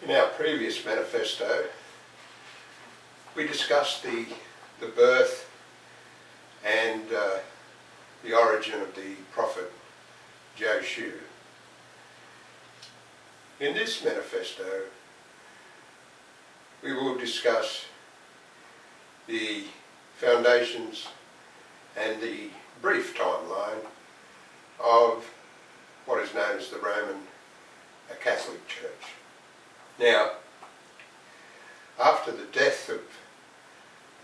In our previous manifesto, we discussed the birth and the origin of the prophet Joshu. In this manifesto, we will discuss the foundations and the brief timeline of what is known as the Roman Catholic Church. Now, after the death of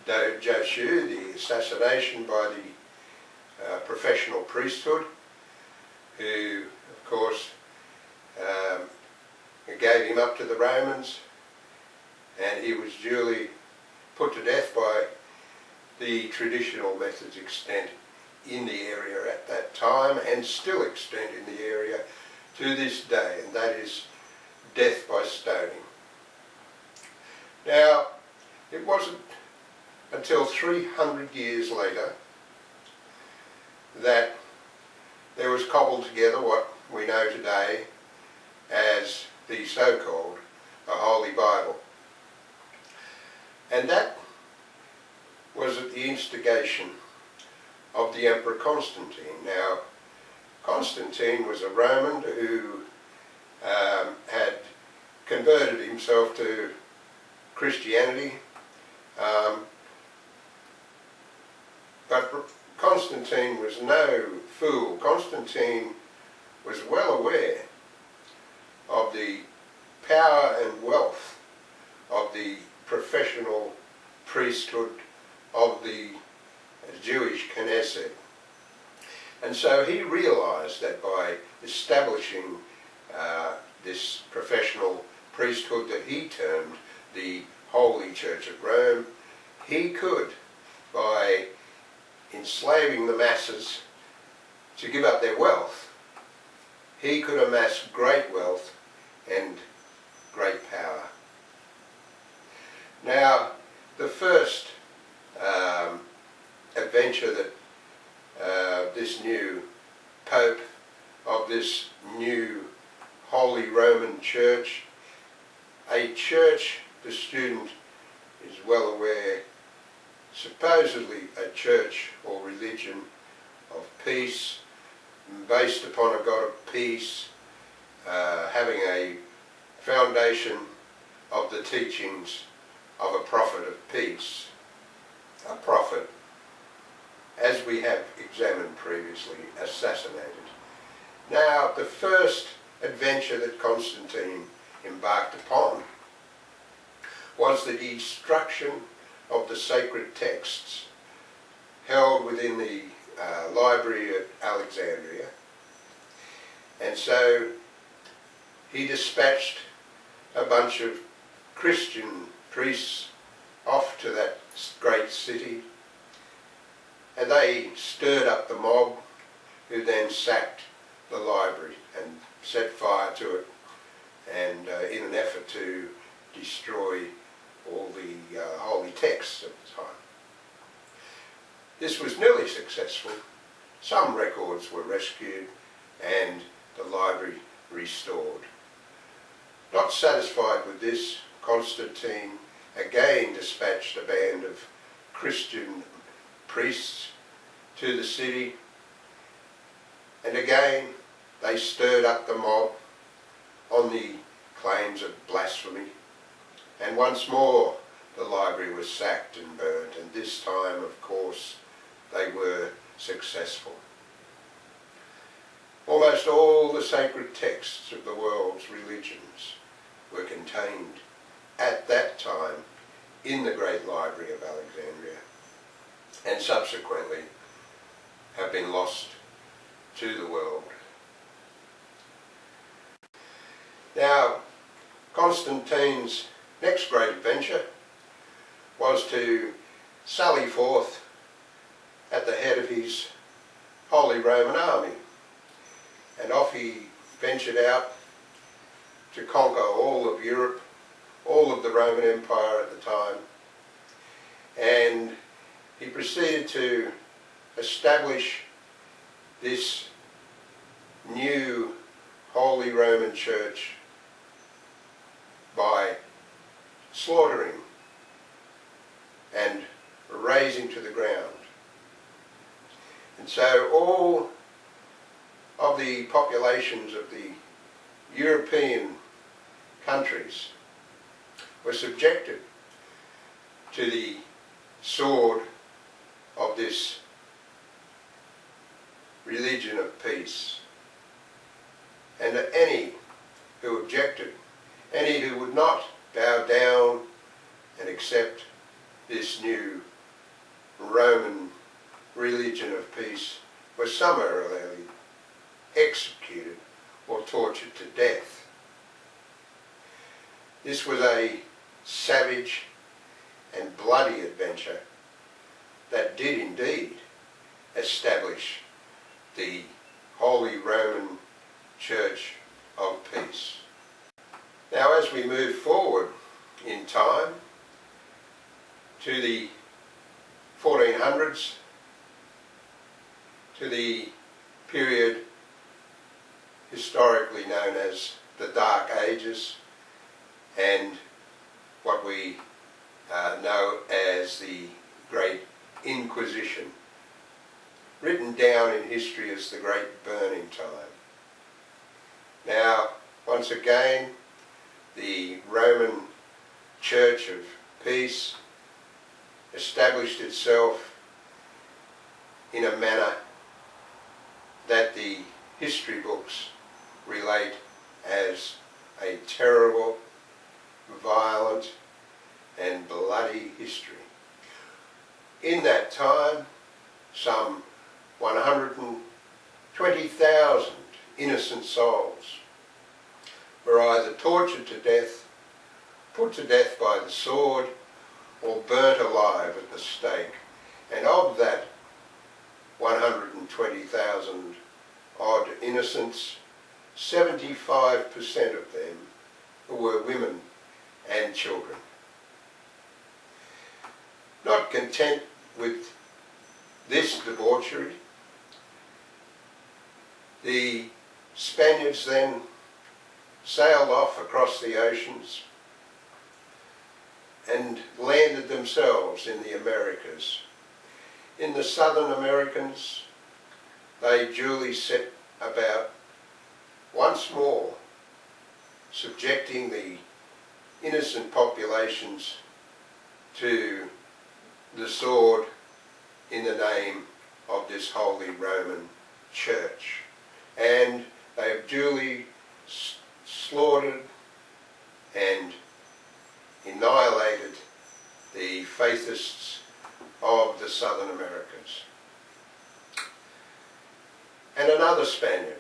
Joshu, the assassination by the professional priesthood, who of course gave him up to the Romans, and he was duly put to death by the traditional methods extant in the area at that time and still extant in the area to this day, and that is death by stoning. Now, it wasn't until 300 years later that there was cobbled together what we know today as the so-called Holy Bible. And that was at the instigation of the Emperor Constantine. Now, Constantine was a Roman who had converted himself to Christianity, but Constantine was no fool. Constantine was well aware of the power and wealth of the professional priesthood of the Jewish Knesset. And so he realised that by establishing this professional priesthood that he termed the Holy Church of Rome, he could, by enslaving the masses to give up their wealth, he could amass great wealth and great power. Now, the first adventure that this new Pope of this new Holy Roman Church, a church, the student is well aware, supposedly a church or religion of peace, based upon a God of peace, having a foundation of the teachings of a prophet of peace. A prophet, as we have examined previously, assassinated. Now, the first adventure that Constantine embarked upon was the destruction of the sacred texts held within the library at Alexandria. And so he dispatched a bunch of Christian priests off to that great city, and they stirred up the mob, who then sacked the library and set fire to it, and in an effort to destroy all the holy texts at the time. This was nearly successful. Some records were rescued and the library restored. Not satisfied with this, Constantine again dispatched a band of Christian priests to the city, and again they stirred up the mob on the claims of blasphemy, and once more the library was sacked and burnt, and this time, of course, they were successful. Almost all the sacred texts of the world's religions were contained at that time in the great library of Alexandria, and subsequently have been lost to the world. Now, Constantine's next great adventure was to sally forth at the head of his Holy Roman army, and off he ventured out to conquer all of Europe, all of the Roman Empire at the time, and he proceeded to establish this new Holy Roman Church by slaughtering and razing to the ground. And so all of the populations of the European countries were subjected to the sword of this religion of peace. And any who objected, any who would not bow down and accept this new Roman religion of peace, were summarily executed or tortured to death. This was a savage and bloody adventure that did indeed establish the Holy Roman Church of Peace. Now, as we move forward in time to the 1400s, to the period historically known as the Dark Ages, and what we know as the Great Inquisition, written down in history as the Great Burning Time. Now, once again, the Roman Church of Peace established itself in a manner that the history books relate as a terrible, violent and bloody history. In that time, some 120,000 innocent souls were either tortured to death, put to death by the sword, or burnt alive at the stake. And of that 120,000 odd innocents, 75% of them were women and children. Not content with this debauchery, the Spaniards then sailed off across the oceans and landed themselves in the Americas. In the Southern Americans, they duly set about once more subjecting the innocent populations to the sword in the name of this Holy Roman Church. And they have duly slaughtered and annihilated the faithists of the Southern Americas. And another Spaniard,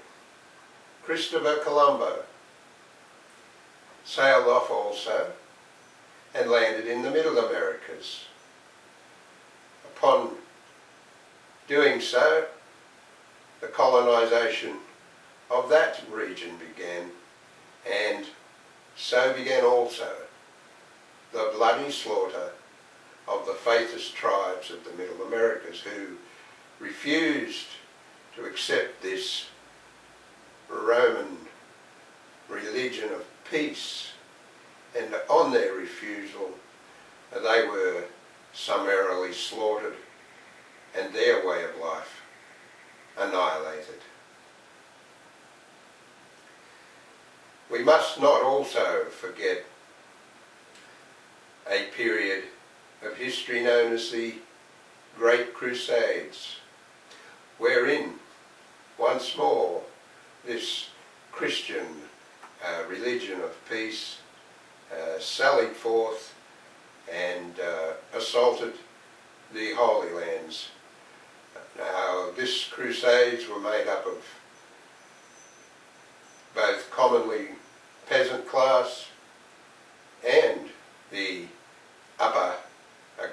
Christopher Colombo, sailed off also and landed in the Middle Americas. Upon doing so, the colonisation of that region began, and so began also the bloody slaughter of the faithist tribes of the Middle Americas, who refused to accept this Roman religion of peace, and on their refusal they were summarily slaughtered and their way of life annihilated. We must not also forget a period of history known as the Great Crusades, wherein once more this Christian religion of peace sallied forth and assaulted the Holy Lands. Now, these crusades were made up of both commonly peasant class and the upper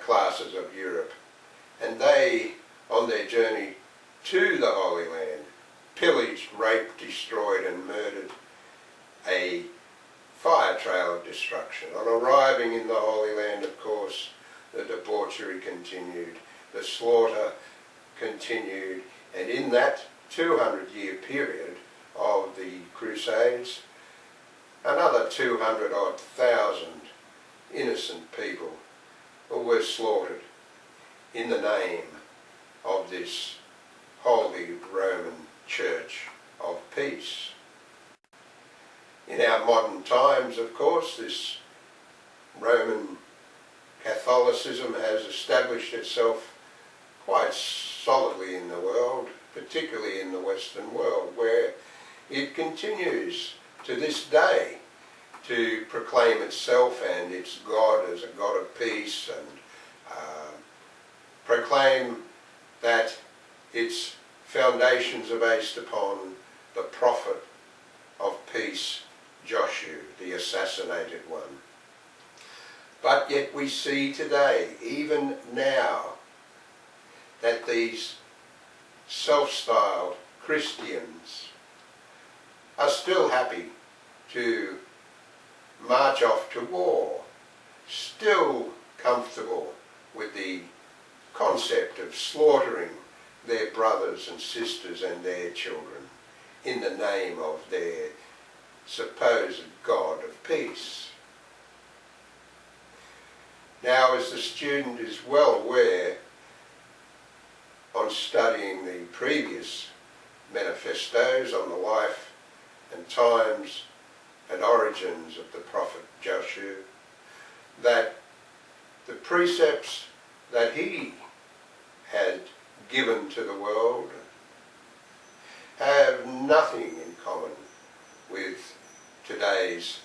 classes of Europe, and they, on their journey to the Holy Land, pillaged, raped, destroyed and murdered, a fire trail of destruction. On arriving in the Holy Land, of course, the debauchery continued, the slaughter continued, and in that 200-year period of the Crusades, another 200-odd thousand innocent people who were slaughtered in the name of this Holy Roman Church of Peace. In our modern times, of course, this Roman Catholicism has established itself quite solidly in the world, particularly in the Western world, where it continues to this day to proclaim itself and its God as a God of peace, and proclaim that its foundations are based upon the prophet of peace, Joshua, the assassinated one. But yet we see today, even now, that these self-styled Christians are still happy to march off to war, still comfortable with the concept of slaughtering their brothers and sisters and their children in the name of their supposed God of peace. Now, as the student is well aware, on studying the previous manifestos on the life and times and origins of the prophet Joshua, that the precepts that he had given to the world have nothing in common with today's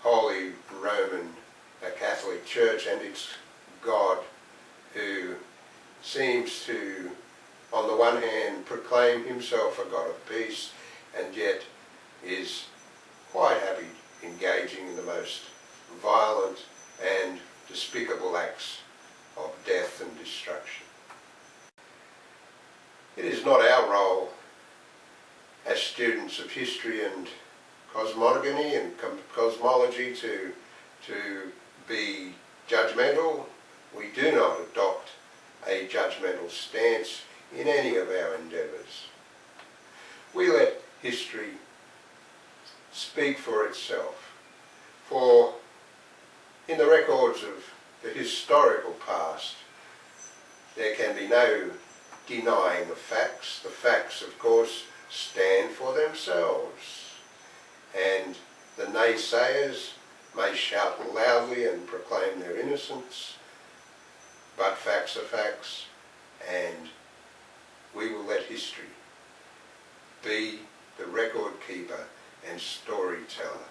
Holy Roman Catholic Church and its God, who seems to, on the one hand, proclaim himself a God of peace, and yet is quite happy engaging in the most violent and despicable acts of death and destruction. It is not our role as students of history and cosmogony and cosmology to be judgmental. We do not adopt a judgmental stance in any of our endeavours. We let history speak for itself. For in the records of the historical past, there can be no denying the facts. The facts, of course, stand for themselves, and the naysayers may shout loudly and proclaim their innocence, but facts are facts, and we will let history be the record keeper and storyteller.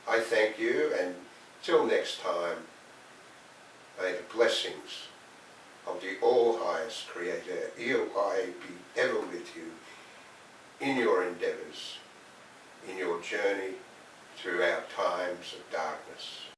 I thank you, and till next time, may the blessings of the All-Highest Creator, Elohai, be ever with you in your endeavours, in your journey through our times of darkness.